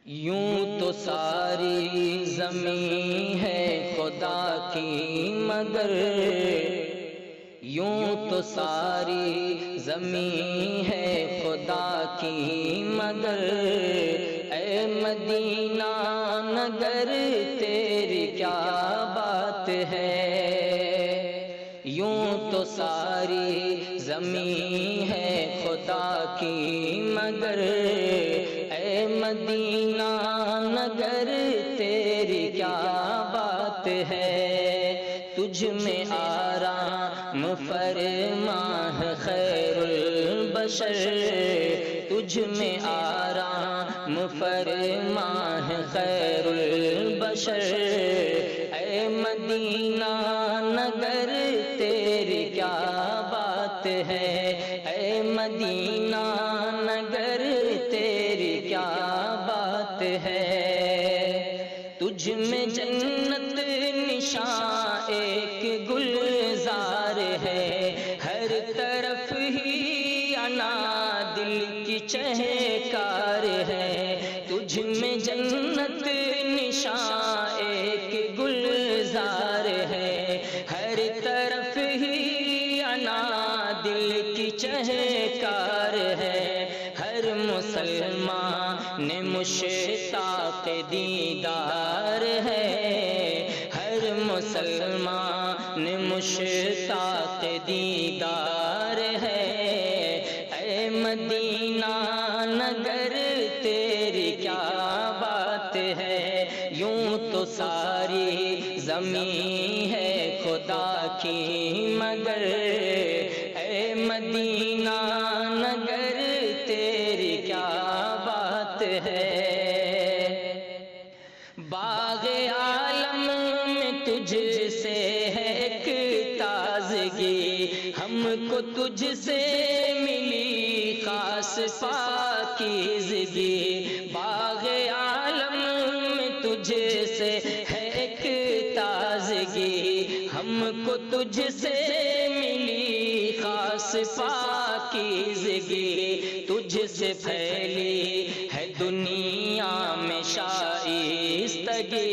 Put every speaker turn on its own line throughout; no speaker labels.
یوں تو ساری زمین ہے خدا کی مگر، یوں تو ساری زمین ہے خدا کی مگر، اے مدینہ نگر تیری کیا بات ہے۔ یوں تو ساری زمین ہے خدا کی مگر، اے مدینہ نگر تیری کیا بات ہے۔ تجھ میں آرام فرما ہے خیر البشر، تجھ میں آرام فرما ہے خیر البشر، اے مدینہ نگر تیری کیا بات ہے، اے مدینہ نگر تیری کیا بات ہے۔ تجھ میں جنت نشاں ایک گلزار ہے، ہر طرف ہی انا دل کی چہکار ہے۔ تجھ میں جنت نشاں ایک گلزار ہے، ہر طرف ہی انا دل کی چہکار ہے۔ ہر مسلمان مشتاق دیدار ہے، ہر مسلمان مشتاق دیدار ہے، اے مدینہ نگر تیری کیا بات ہے۔ یوں تو ساری زمین ہے خدا کی مگر، اے مدینہ نگر تیری کیا بات ہے۔ باغ عالم میں تجھ سے ہے ایک تازگی، ہم کو تجھ سے ملی خاص پاکیزگی۔ باغ عالم میں تجھ سے ہے ایک تازگی، ہم کو تجھ سے ملی خاص پاکیزگی۔ تجھ سے پھیلی ہے دنیا میں شائستگی،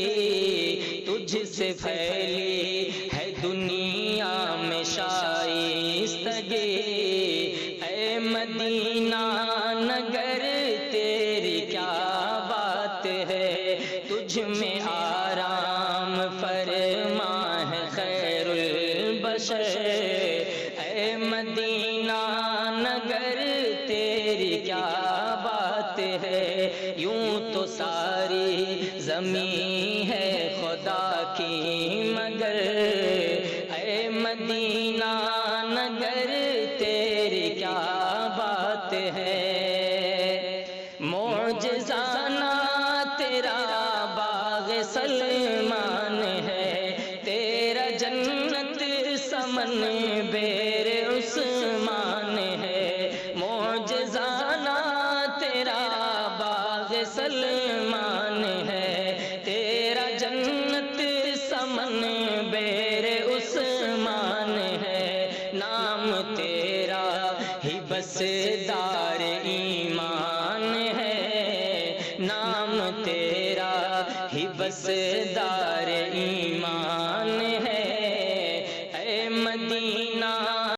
تجھ سے پھیلی ہے دنیا میں شائستگی، اے مدینہ نگر تیری کیا بات ہے۔ تجھ میں آرام فرما ہے خیر البشر، اے مدینہ نگر تیری کیا بات ہے۔ یوں تو ساری زمین ہے خدا کی مگر، اے مدینہ نگر تیری کیا بات ہے۔ معجزانہ تیرا باغ سلمان ہے، تیرا جنت سمن بیر عثمان ہے۔ معجزانہ تیرا باغ سلمان ہے، تیرا جنت سمن بیر عثمان ہے۔ نام تیرا ہی بس